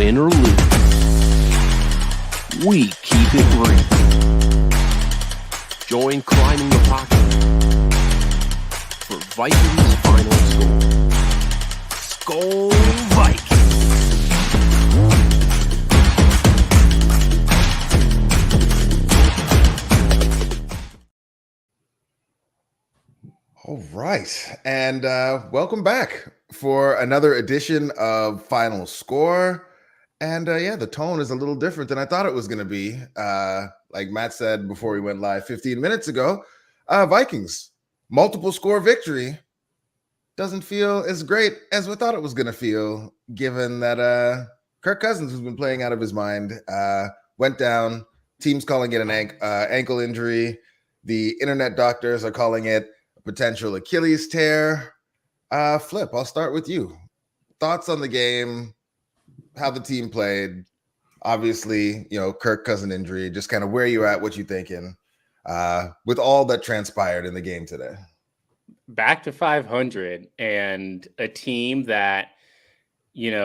Win or lose, we keep it real. Join Climbing the Pocket for Vikings final score. Skol Vikings! All right, and welcome back for another edition of Final Score. And the tone is a little different than I thought it was going to be. Like Matt said before we went live 15 minutes ago, Vikings, multiple score victory doesn't feel as great as we thought it was going to feel, given that Kirk Cousins, who's been playing out of his mind, went down. Team's calling it an ankle injury. The internet doctors are calling it a potential Achilles tear. Flip, I'll start with you. Thoughts on the game, how the team played. Obviously, Kirk Cousins injury, just kind of where you're at, what you thinking with all that transpired in the game today. Back to 500 and a team that,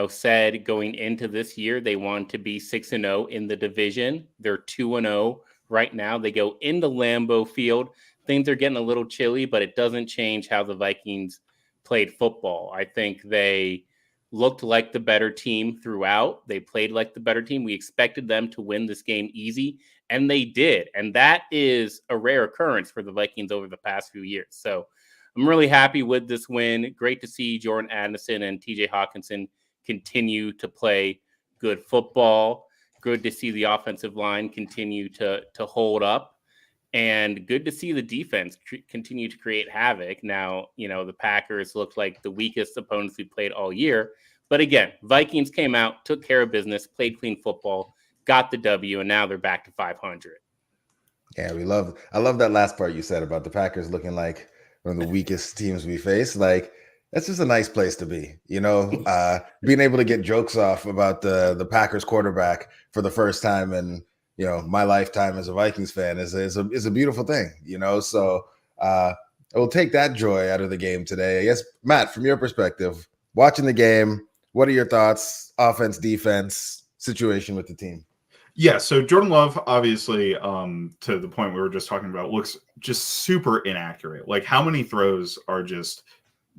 said going into this year they want to be 6-0 in the division. They're 2-0 right now. They go into Lambeau Field. Things are getting a little chilly, but it doesn't change how the Vikings played football. I think they looked like the better team throughout. They played like the better team. We expected them to win this game easy, and they did. And that is a rare occurrence for the Vikings over the past few years. So I'm really happy with this win. Great to see Jordan Addison and TJ Hawkinson continue to play good football. Good to see the offensive line continue to hold up. And good to see the defense continue to create havoc. Now, the Packers looked like the weakest opponents we played all year. But again, Vikings came out, took care of business, played clean football, got the W, and now they're back to 500. Yeah, I love that last part you said about the Packers looking like one of the weakest teams we face. Like, that's just a nice place to be, being able to get jokes off about the Packers quarterback for the first time in my lifetime as a Vikings fan is a beautiful thing, so I will take that joy out of the game today. I guess, Matt, from your perspective, watching the game, what are your thoughts, offense, defense, situation with the team? Yeah, so Jordan Love, obviously, to the point we were just talking about, looks just super inaccurate. Like, how many throws are just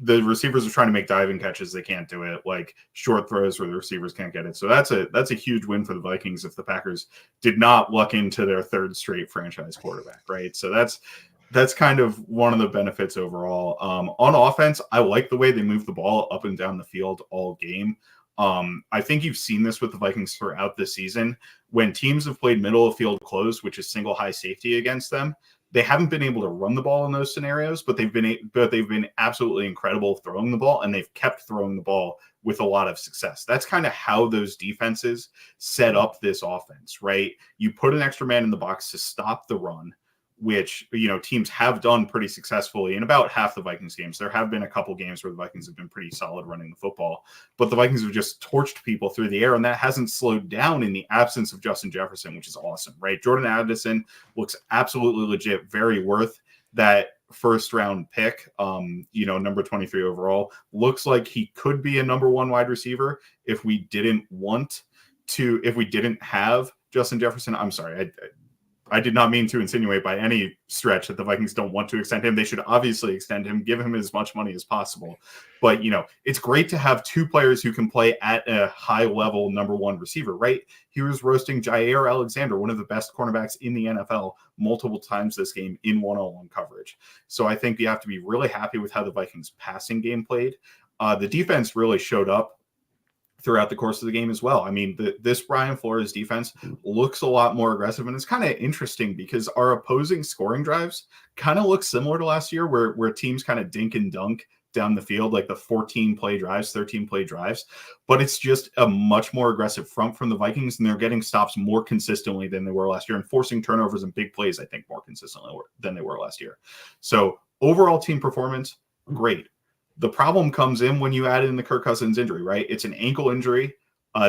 the receivers are trying to make diving catches, they can't do it. Like short throws where the receivers can't get it. So that's a huge win for the Vikings if the Packers did not luck into their third straight franchise quarterback, right? So that's kind of one of the benefits overall. On offense, I like the way they move the ball up and down the field all game. I think you've seen this with the Vikings throughout the season. When teams have played middle of field closed, which is single high safety against them, they haven't been able to run the ball in those scenarios, but they've been absolutely incredible throwing the ball, and they've kept throwing the ball with a lot of success. That's kind of how those defenses set up this offense, right? You put an extra man in the box to stop the run, which, teams have done pretty successfully in about half the Vikings games. There have been a couple games where the Vikings have been pretty solid running the football, but the Vikings have just torched people through the air, and that hasn't slowed down in the absence of Justin Jefferson, which is awesome, right? Jordan Addison looks absolutely legit, very worth that first round pick, number 23 overall. Looks like he could be a number one wide receiver if we didn't have Justin Jefferson. I'm sorry, I did not mean to insinuate by any stretch that the Vikings don't want to extend him. They should obviously extend him, give him as much money as possible. But, it's great to have two players who can play at a high level number one receiver, right? He was roasting Jair Alexander, one of the best cornerbacks in the NFL, multiple times this game in one-on-one coverage. So I think you have to be really happy with how the Vikings passing game played. The defense really showed up throughout the course of the game as well. I mean, this Brian Flores defense looks a lot more aggressive, and it's kind of interesting because our opposing scoring drives kind of look similar to last year where teams kind of dink and dunk down the field, like the 13-play drives, but it's just a much more aggressive front from the Vikings, and they're getting stops more consistently than they were last year and forcing turnovers and big plays, I think, more consistently than they were last year. So overall team performance, great. The problem comes in when you add in the Kirk Cousins injury, right? It's an ankle injury.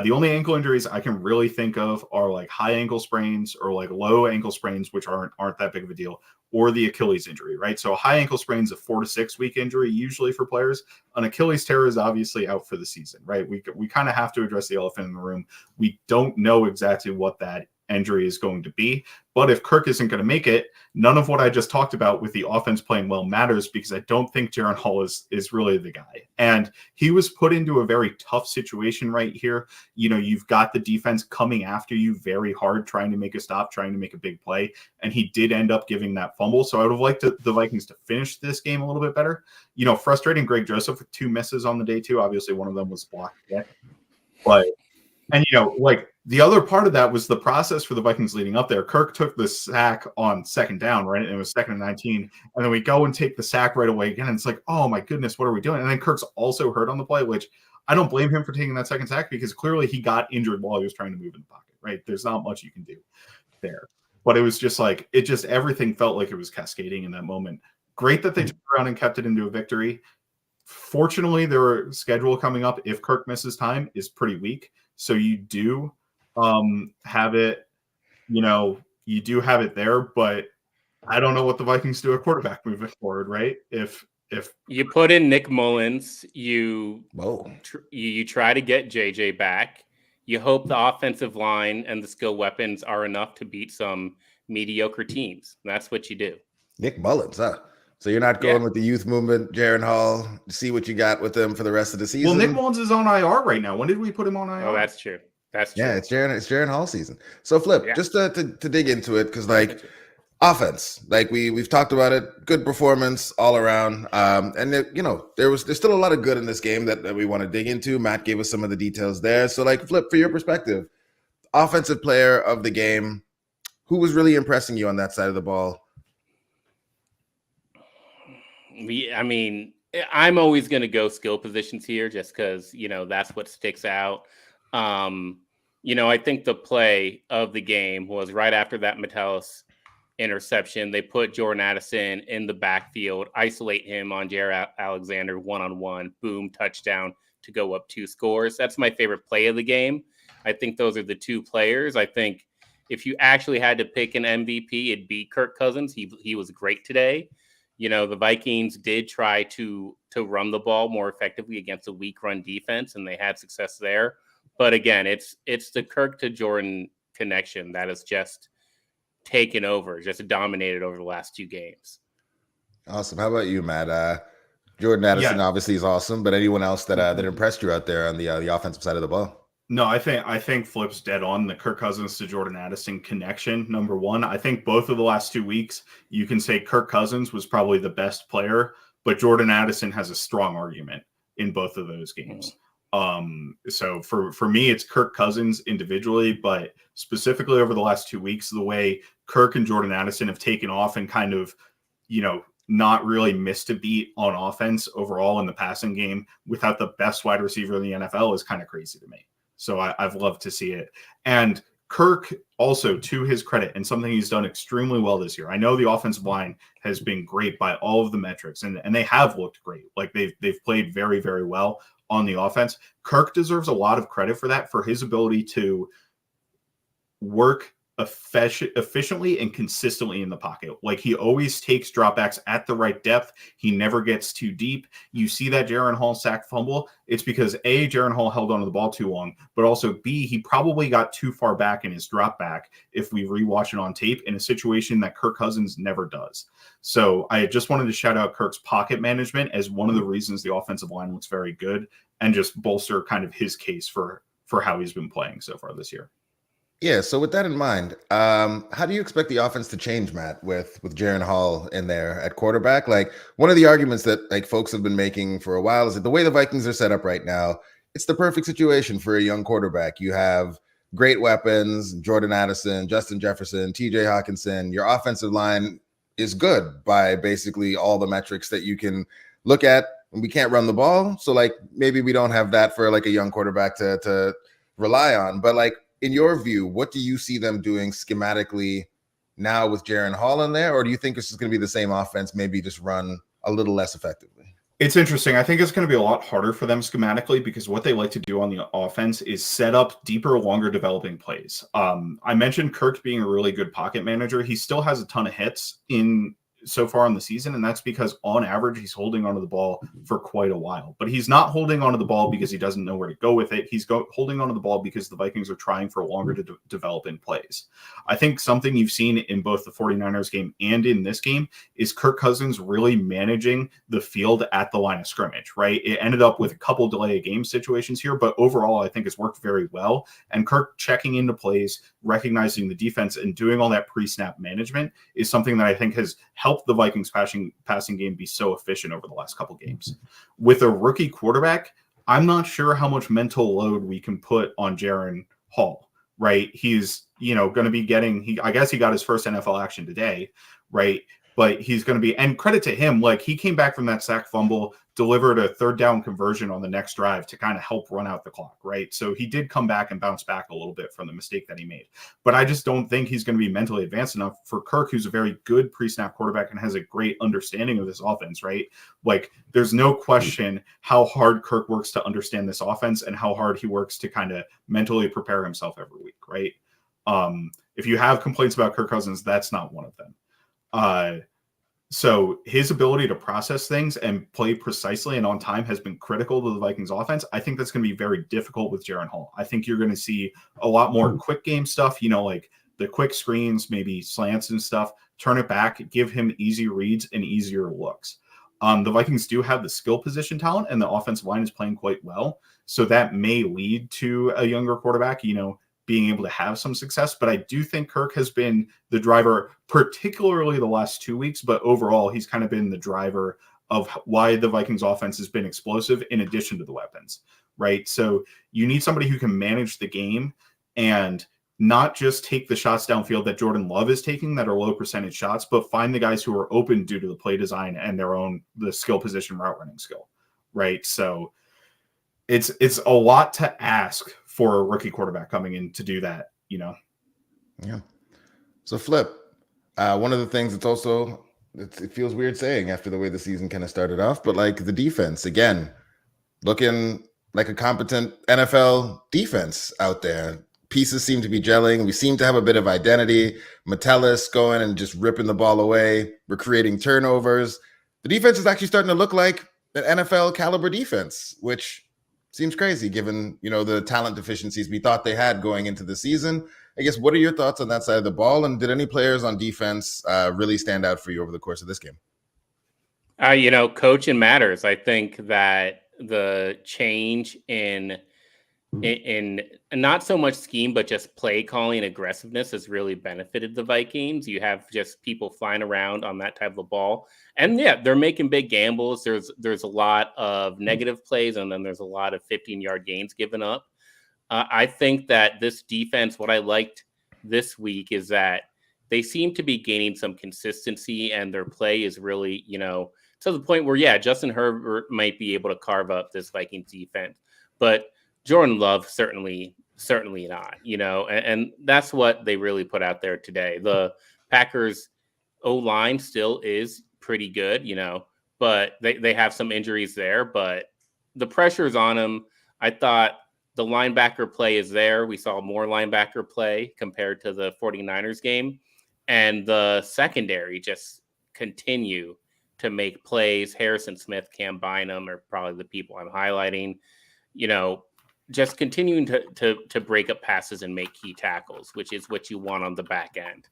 The only ankle injuries I can really think of are like high ankle sprains or like low ankle sprains, which aren't that big of a deal, or the Achilles injury, right? So a high ankle sprain is a 4 to 6 week injury usually for players. An Achilles tear is obviously out for the season, right? We kind of have to address the elephant in the room. We don't know exactly what that injury is going to be. But if Kirk isn't going to make it, none of what I just talked about with the offense playing well matters, because I don't think Jaren Hall is really the guy. And he was put into a very tough situation right here. You know, you've got the defense coming after you very hard, trying to make a stop, trying to make a big play. And he did end up giving that fumble. So I would have liked the Vikings to finish this game a little bit better. You know, frustrating Greg Joseph with 2 misses on the day too. Obviously, one of them was blocked. But, and, you know, like, the other part of that was the process for the Vikings leading up there. Kirk took the sack on 2nd down, right? And it was 2nd and 19. And then we go and take the sack right away again. And it's like, oh my goodness, what are we doing? And then Kirk's also hurt on the play, which I don't blame him for taking that second sack, because clearly he got injured while he was trying to move in the pocket, right? There's not much you can do there. But it was just like, everything felt like it was cascading in that moment. Great that they turned around and kept it into a victory. Fortunately, their schedule coming up, if Kirk misses time, is pretty weak. So you do have it, you know, you do have it there, but I don't know what the Vikings do at quarterback moving forward, right? If you put in Nick Mullins, you try to get JJ back. You hope the offensive line and the skill weapons are enough to beat some mediocre teams. That's what you do. Nick Mullins, huh? So you're not going with the youth movement, Jaren Hall, see what you got with them for the rest of the season? Well, Nick Mullins is on IR right now. When did we put him on IR? Oh, that's true. That's true. Yeah, it's Jaren Hall season. So Flip, just to dig into it, because like offense, like we've talked about it, good performance all around. And you know, there's still a lot of good in this game that we want to dig into. Matt gave us some of the details there. So like Flip, for your perspective, offensive player of the game, who was really impressing you on that side of the ball? I mean, I'm always going to go skill positions here just because, you know, that's what sticks out. You know, I think the play of the game was right after that Metellus interception. They put Jordan Addison in the backfield, isolate him on Jair Alexander one-on-one, boom, touchdown to go up 2 scores. That's my favorite play of the game. I think those are the 2 players. I think if you actually had to pick an MVP, it'd be Kirk Cousins. He was great today. You know, the Vikings did try to run the ball more effectively against a weak run defense, and they had success there. But again, it's the Kirk to Jordan connection that has just taken over, just dominated over the last 2 games. Awesome. How about you, Matt? Jordan Addison obviously is awesome, but anyone else that impressed you out there on the offensive side of the ball? No, I think Flip's dead on. The Kirk Cousins to Jordan Addison connection, number one. I think both of the last 2 weeks, you can say Kirk Cousins was probably the best player, but Jordan Addison has a strong argument in both of those games. So for me, it's Kirk Cousins individually, but specifically over the last 2 weeks, the way Kirk and Jordan Addison have taken off and kind of, you know, not really missed a beat on offense overall in the passing game without the best wide receiver in the NFL is kind of crazy to me. So I've loved to see it. And Kirk also, to his credit, and something he's done extremely well this year. I know the offensive line has been great by all of the metrics, and they have looked great. Like they've played very, very well on the offense. Kirk deserves a lot of credit for that, for his ability to work efficiently and consistently in the pocket. Like he always takes dropbacks at the right depth. He never gets too deep. You see that Jaren Hall sack fumble. It's because A, Jaren Hall held onto the ball too long, but also B, he probably got too far back in his drop back if we rewatch it on tape in a situation that Kirk Cousins never does. So I just wanted to shout out Kirk's pocket management as one of the reasons the offensive line looks very good, and just bolster kind of his case for how he's been playing so far this year. Yeah, so with that in mind, how do you expect the offense to change, Matt, with Jaren Hall in there at quarterback? Like, one of the arguments that like folks have been making for a while is that the way the Vikings are set up right now, it's the perfect situation for a young quarterback. You have great weapons, Jordan Addison, Justin Jefferson, TJ Hawkinson. Your offensive line is good by basically all the metrics that you can look at. And we can't run the ball, so like maybe we don't have that for like a young quarterback to rely on. But like, in your view, what do you see them doing schematically now with Jaren Hall in there? Or do you think it's just going to be the same offense, maybe just run a little less effectively? It's interesting. I think it's going to be a lot harder for them schematically because what they like to do on the offense is set up deeper, longer developing plays. I mentioned Kirk being a really good pocket manager. He still has a ton of hits in so far in the season, and that's because on average he's holding onto the ball for quite a while. But he's not holding onto the ball because he doesn't know where to go with it. He's holding onto the ball because the Vikings are trying for longer to develop in plays. I think something you've seen in both the 49ers game and in this game is Kirk Cousins really managing the field at the line of scrimmage, right? It ended up with a couple delay of game situations here, but overall I think it's worked very well. And Kirk checking into plays, recognizing the defense, and doing all that pre-snap management is something that I think has helped the Vikings passing game be so efficient over the last couple games. With a rookie quarterback, I'm not sure how much mental load we can put on Jaren Hall, right? He's, going to be getting, I guess he got his first NFL action today, right? But he's going to be, and credit to him, like he came back from that sack fumble, delivered a third down conversion on the next drive to kind of help run out the clock, right? So he did come back and bounce back a little bit from the mistake that he made. But I just don't think he's going to be mentally advanced enough for Kirk, who's a very good pre-snap quarterback and has a great understanding of this offense, right? Like there's no question how hard Kirk works to understand this offense and how hard he works to kind of mentally prepare himself every week, right? If you have complaints about Kirk Cousins, that's not one of them. So his ability to process things and play precisely and on time has been critical to the Vikings offense. I think that's going to be very difficult with Jaren Hall. I think you're going to see a lot more quick game stuff, like the quick screens, maybe slants and stuff, turn it back, give him easy reads and easier looks. The Vikings do have the skill position talent and the offensive line is playing quite well. So that may lead to a younger quarterback, being able to have some success. But I do think Kirk has been the driver, particularly the last 2 weeks, but overall he's kind of been the driver of why the Vikings offense has been explosive in addition to the weapons, right? So you need somebody who can manage the game and not just take the shots downfield that Jordan Love is taking that are low percentage shots, but find the guys who are open due to the play design and the skill position route running skill, right? So it's a lot to ask for a rookie quarterback coming in to do that, Yeah. So Flip, one of the things that's also, it feels weird saying after the way the season kind of started off, but like the defense, again, looking like a competent NFL defense out there. Pieces seem to be gelling. We seem to have a bit of identity. Metellus going and just ripping the ball away. We're creating turnovers. The defense is actually starting to look like an NFL caliber defense, which seems crazy given, the talent deficiencies we thought they had going into the season. I guess, what are your thoughts on that side of the ball? And did any players on defense really stand out for you over the course of this game? Coaching matters. I think that the change in not so much scheme, but just play calling aggressiveness has really benefited the Vikings. You have just people flying around on that type of a ball. And yeah, they're making big gambles. There's a lot of negative plays, and then there's a lot of 15-yard gains given up. I think that this defense, what I liked this week is that they seem to be gaining some consistency, and their play is really, to the point where, yeah, Justin Herbert might be able to carve up this Vikings defense. But Jordan Love, certainly not, and that's what they really put out there today. The Packers O-line still is pretty good, but they have some injuries there, but the pressure's on them. I thought the linebacker play is there. We saw more linebacker play compared to the 49ers game, and the secondary just continue to make plays. Harrison Smith, Cam Bynum are probably the people I'm highlighting, just continuing to break up passes and make key tackles, which is what you want on the back end.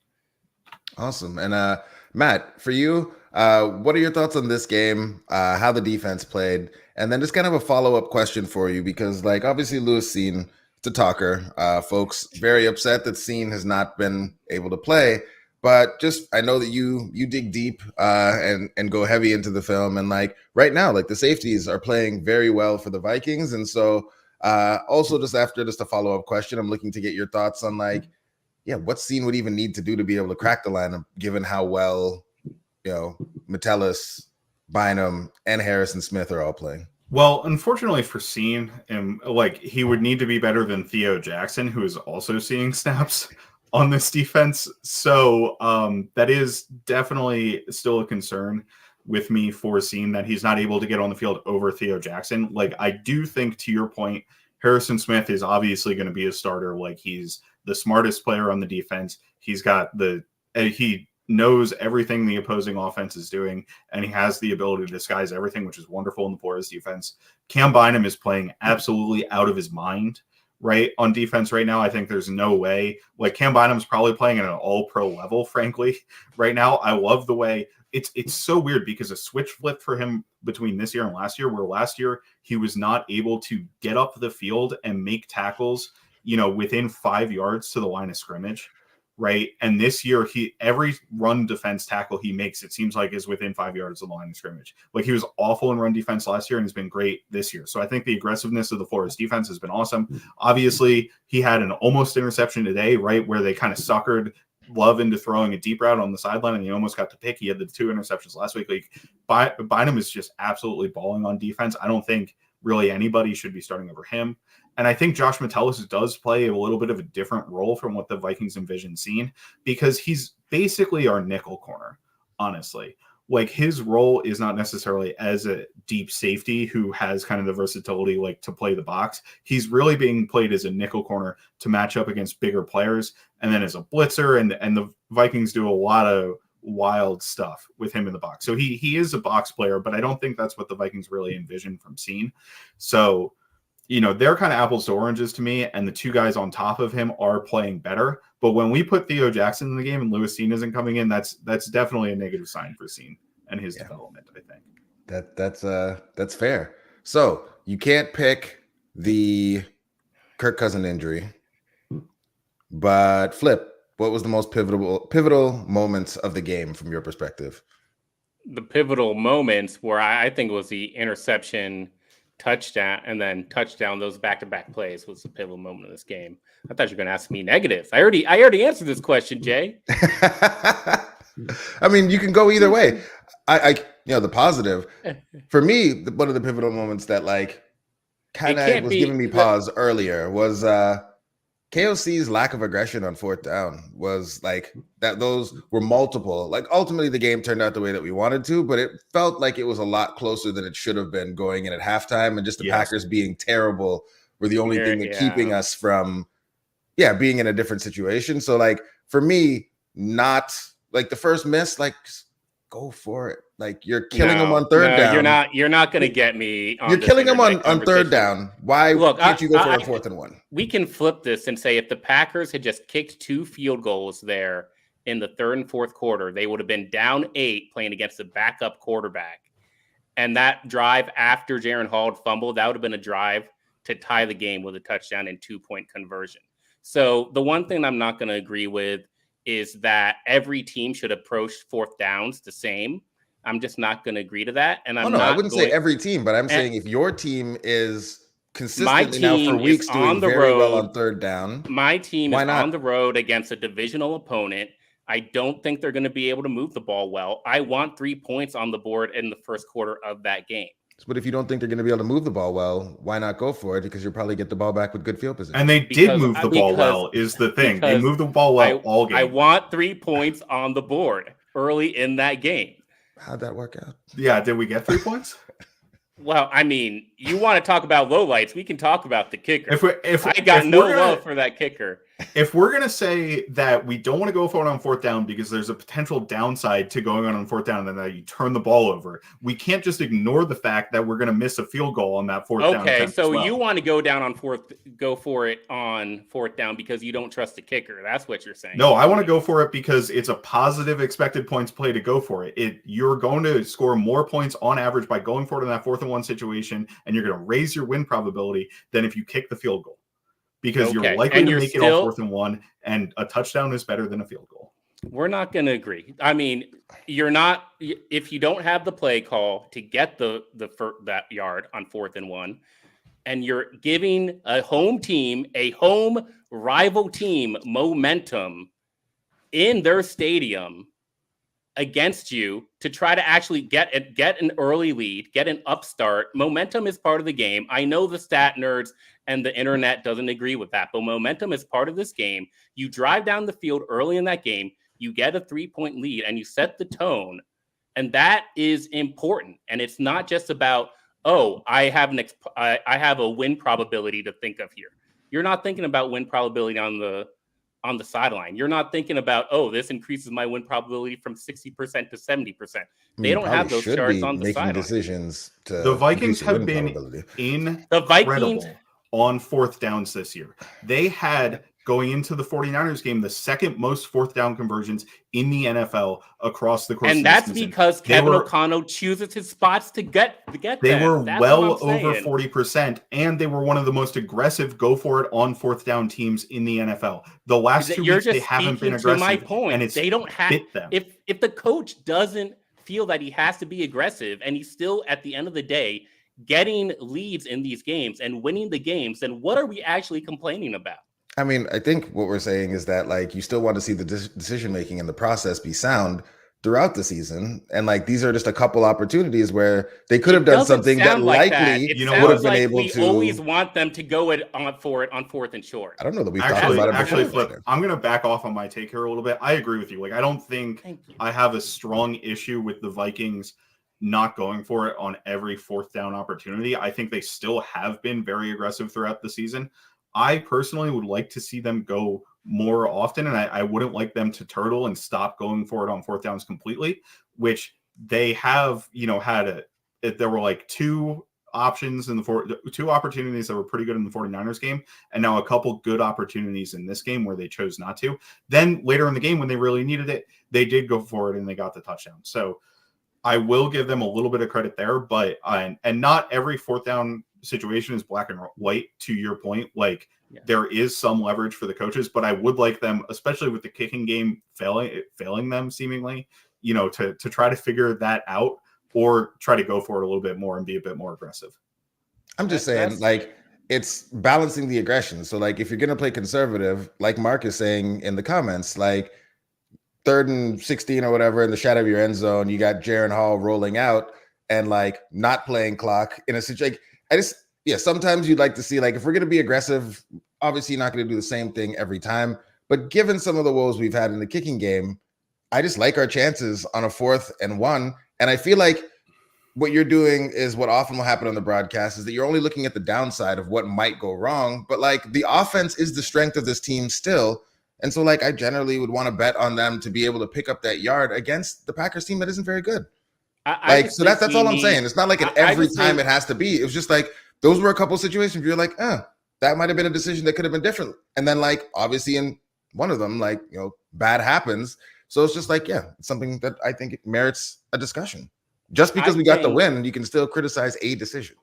Awesome. And Matt, for you, what are your thoughts on this game, how the defense played, and then just kind of a follow-up question for you, because obviously Louis Cine, it's a talker, folks very upset that Cine has not been able to play, but just, I know that you dig deep and go heavy into the film, and right now, the safeties are playing very well for the Vikings. And so also just a follow-up question, I'm looking to get your thoughts on what Cine would even need to do to be able to crack the lineup, given how well, Metellus, Bynum, and Harrison Smith are all playing. Well, unfortunately for Cine, he would need to be better than Theo Jackson, who is also seeing snaps on this defense. So that is definitely still a concern. with me foreseeing that he's not able to get on the field over Theo Jackson. Like, I do think, to your point, Harrison Smith is obviously going to be a starter. Like, he's the smartest player on the defense. He's got he knows everything the opposing offense is doing, and he has the ability to disguise everything, which is wonderful in the Forest defense. Cam Bynum is playing absolutely out of his mind, right, on defense right now. I think there's no way. Like, Cam Bynum's probably playing at an all-pro level, frankly, right now. I love the way it's so weird because a switch flipped for him between this year and last year, where last year he was not able to get up the field and make tackles, within 5 yards to the line of scrimmage. Right. And this year, every run defense tackle he makes, it seems like, is within 5 yards of the line of scrimmage. Like, he was awful in run defense last year and has been great this year. So I think the aggressiveness of the Forest defense has been awesome. Obviously, he had an almost interception today, right, where they kind of suckered Love into throwing a deep route on the sideline, and he almost got the pick. He had the 2 interceptions last week. Like, Bynum is just absolutely balling on defense. I don't think really anybody should be starting over him. And I think Josh Metellus does play a little bit of a different role from what the Vikings envisioned seeing, because he's basically our nickel corner, honestly. Like, his role is not necessarily as a deep safety who has kind of the versatility, like, to play the box. He's really being played as a nickel corner to match up against bigger players, and then as a blitzer, and the Vikings do a lot of wild stuff with him in the box. So he is a box player, but I don't think that's what the Vikings really envisioned from Scene. So, they're kind of apples to oranges to me, and the 2 guys on top of him are playing better. But when we put Theo Jackson in the game and Lewis Scene isn't coming in, that's definitely a negative sign for Scene and his development, I think. That's fair. So you can't pick the Kirk Cousins injury, but Flip, what was the most pivotal moments of the game from your perspective? The pivotal moments where I think it was the interception, touchdown, and then touchdown. Those back-to-back plays was the pivotal moment of this game. I thought you were going to ask me negative. I already answered this question, Jay. I mean, you can go either way. I the positive for me, one of the pivotal moments that kind of was giving me pause earlier was KOC's lack of aggression on 4th down. Was like that. Those were multiple. Like, ultimately, the game turned out the way that we wanted to, but it felt like it was a lot closer than it should have been going in at halftime. And just the Packers being terrible were the only thing that keeping us from, being in a different situation. So, like, for me, not like the first miss, like, go for it. Like, you're killing them on third down. You're not going to get me. You're killing them on 3rd down. Why can't you go for a 4th and 1? We can flip this and say if the Packers had just kicked 2 field goals there in the 3rd and 4th quarter, they would have been down 8 playing against a backup quarterback. And that drive after Jaren Hall fumbled, that would have been a drive to tie the game with a touchdown and 2-point conversion. So the one thing I'm not going to agree with is that every team should approach 4th downs the same. I'm just not going to agree to that. And I wouldn't say every team, but I'm saying if your team is consistently now for weeks doing very well on 3rd down. My team is on the road against a divisional opponent. I don't think they're going to be able to move the ball well. I want 3 points on the board in the first quarter of that game. But if you don't think they're going to be able to move the ball well, why not go for it? Because you'll probably get the ball back with good field position. And they did move the ball well, is the thing. They moved the ball well all game. I want 3 points on the board early in that game. How'd that work out? Yeah, did we get 3 points? Well, I mean, you want to talk about lowlights, we can talk about the kicker. If I got no love for that kicker. If we're going to say that we don't want to go for it on 4th down because there's a potential downside to going on 4th down and that you turn the ball over, we can't just ignore the fact that we're going to miss a field goal on that 4th down. Okay, so you want to go for it on 4th down because you don't trust the kicker. That's what you're saying. No, I want to go for it because it's a positive expected points play to go for it. You're going to score more points on average by going for it in that 4th and 1 situation, and you're going to raise your win probability than if you kick the field goal. Because you're likely to make it on 4th and 1, and a touchdown is better than a field goal. We're not going to agree. I mean, you're not. If you don't have the play call to get that yard on 4th and 1, and you're giving a home rival team momentum in their stadium against you to try to actually get an early lead, get an upstart. Momentum is part of the game. I know the stat nerds and the internet doesn't agree with that, but momentum is part of this game. You drive down the field early in that game, you get a 3-point lead, and you set the tone. And that is important. And it's not just about, oh, I have a win probability to think of here. You're not thinking about win probability on the sideline. You're not thinking about, oh, this increases my win probability from 60% to 70%. They don't have those charts on the sideline. Decisions to the Vikings increase your have win been probability. incredible on fourth downs this year. They had, going into the 49ers game, the second most fourth down conversions in the NFL across the course of the season. And that's because Kevin O'Connell chooses his spots to get They them. were That's well over 40%, and they were one of the most aggressive go for it on fourth down teams in the NFL. The last 2 weeks, they haven't been aggressive. My point. And it's they don't have them. If the coach doesn't feel that he has to be aggressive, and he's still at the end of the day getting leads in these games and winning the games, then what are we actually complaining about? I mean, I think what we're saying is that, like, you still want to see the decision making in the process be sound throughout the season, and like these are just a couple opportunities where they could have done something that likely would have been able to. We always want them to go for it on fourth and short. I don't know that we've talked about it. Actually, Flip, I'm going to back off on my take here a little bit. I agree with you. Like, I don't think I have a strong issue with the Vikings not going for it on every fourth down opportunity. I think they still have been very aggressive throughout the season. I personally would like to see them go more often, and I wouldn't like them to turtle and stop going for it on fourth downs completely, which they have, there were like two opportunities that were pretty good in the 49ers game, and now a couple good opportunities in this game where they chose not to. Then later in the game when they really needed it, they did go for it and they got the touchdown. So I will give them a little bit of credit there, but and not every fourth down situation is black and white, to your point. Like, there is some leverage for the coaches, but I would like them, especially with the kicking game failing them seemingly, to try to figure that out or try to go for it a little bit more and be a bit more aggressive. I'm just saying, like, it's balancing the aggression. So, like, if you're going to play conservative, like Mark is saying in the comments, like 3rd and 16 or whatever in the shadow of your end zone, you got Jaren Hall rolling out and like not playing clock in a situation. Sometimes you'd like to see, like, if we're going to be aggressive, obviously you're not going to do the same thing every time. But given some of the woes we've had in the kicking game, I just like our chances on a 4th and 1. And I feel like what you're doing is what often will happen on the broadcast, is that you're only looking at the downside of what might go wrong. But like, the offense is the strength of this team still. And so, like, I generally would want to bet on them to be able to pick up that yard against the Packers team that isn't very good. That's all I'm saying. It's not like every time it has to be. It was just like, those were a couple situations where you're like, that might have been a decision that could have been different. And then, like, obviously in one of them, like, bad happens. So it's just like, it's something that I think it merits a discussion. Just because we got the win, you can still criticize a decision.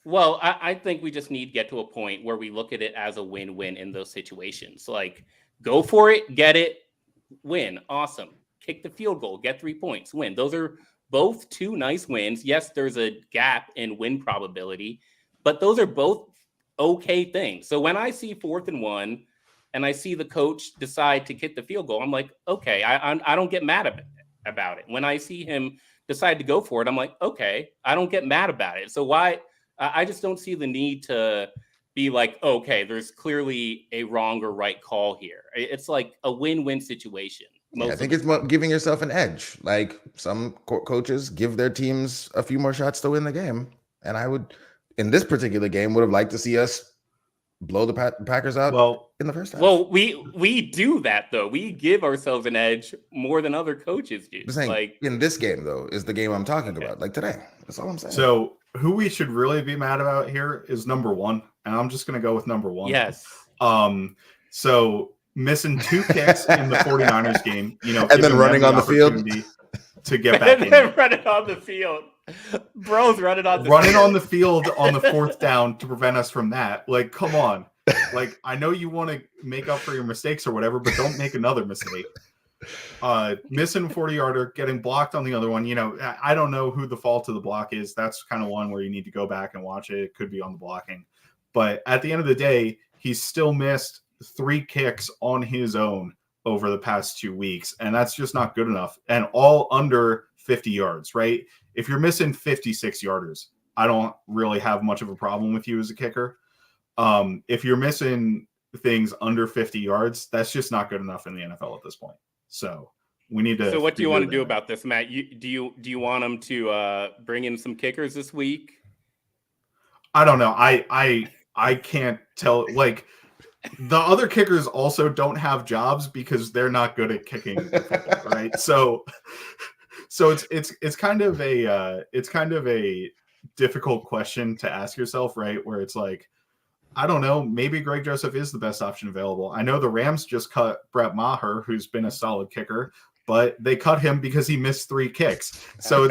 Well, I think we just need to get to a point where we look at it as a win-win in those situations. Like, go for it, get it, win. Awesome. Kick the field goal, get 3 points, win. Those are both 2 nice wins. Yes, there's a gap in win probability, but those are both okay things. So when I see 4th and 1 and I see the coach decide to kick the field goal, I'm like, okay, I don't get mad about it. When I see him decide to go for it, I'm like, okay, I don't get mad about it. So why? I just don't see the need to be like, okay, there's clearly a wrong or right call here. It's like a win-win situation. I think it's giving yourself an edge. Like, some coaches give their teams a few more shots to win the game. And I would, in this particular game, would have liked to see us blow the Packers out in the first half. Well, we do that, though. We give ourselves an edge more than other coaches do. Saying, like, in this game, though, is the game I'm talking about. Like today. That's all I'm saying. So who we should really be mad about here is number 1. And I'm just going to go with number 1. Yes. So missing 2 kicks in the 49ers game, and then running on the field to get back in. Running on the field. Bro's running on the field on the 4th down to prevent us from that. Like, come on. Like, I know you want to make up for your mistakes or whatever, but don't make another mistake. Missing 40-yarder, getting blocked on the other one. I don't know who the fault of the block is. That's kind of one where you need to go back and watch it. It could be on the blocking. But at the end of the day, he's still missed 3 kicks on his own over the past 2 weeks. And that's just not good enough. And all under 50 yards, right? If you're missing 56 yarders, I don't really have much of a problem with you as a kicker. If you're missing things under 50 yards, that's just not good enough in the NFL at this point. So We need to. So what do you figure want to do that out. about this, Matt? Do you want them to bring in some kickers this week? I don't know. I can't tell. Like, the other kickers also don't have jobs because they're not good at kicking the football, right? So it's kind of a difficult question to ask yourself, right? Where it's like, I don't know, maybe Greg Joseph is the best option available. I know the Rams just cut Brett Maher, who's been a solid kicker, but they cut him because he missed 3 kicks. So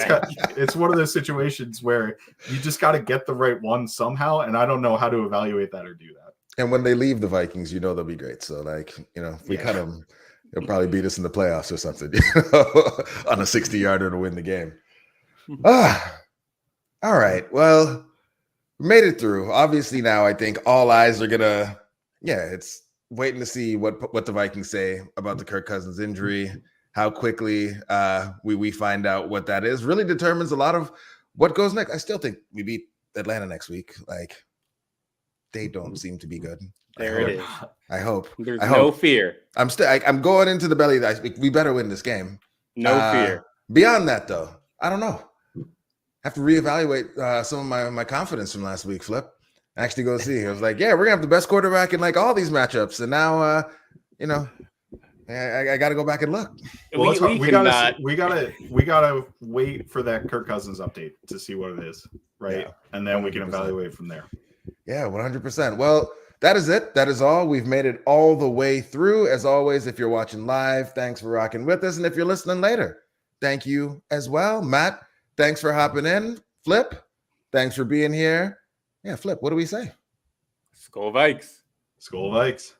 it's one of those situations where you just got to get the right one somehow, and I don't know how to evaluate that or do that. And when they leave the Vikings, they'll be great. So, like, if we cut them, they'll probably beat us in the playoffs or something, on a 60-yarder to win the game. All right. Well, we made it through. Obviously, now I think all eyes are gonna, it's waiting to see what the Vikings say about the Kirk Cousins injury. How quickly we find out what that is really determines a lot of what goes next. I still think we beat Atlanta next week. Like, they don't seem to be good. It is. I hope. There's no fear. I'm going into the belly. We better win this game. No fear. Beyond that, though, I don't know. Have to reevaluate some of my confidence from last week, Flip. Actually go see. I was like, we're gonna have the best quarterback in like all these matchups. And now I gotta go back and look. Well, we gotta wait for that Kirk Cousins update to see what it is, right? Yeah, and then 100%. We can evaluate from there. Yeah, 100%. Well, that is it. That is all. We've made it all the way through. As always, if you're watching live, thanks for rocking with us. And if you're listening later, thank you as well. Matt, thanks for hopping in. Flip, thanks for being here. Yeah, Flip, what do we say? Skol Vikes. Skol Vikes.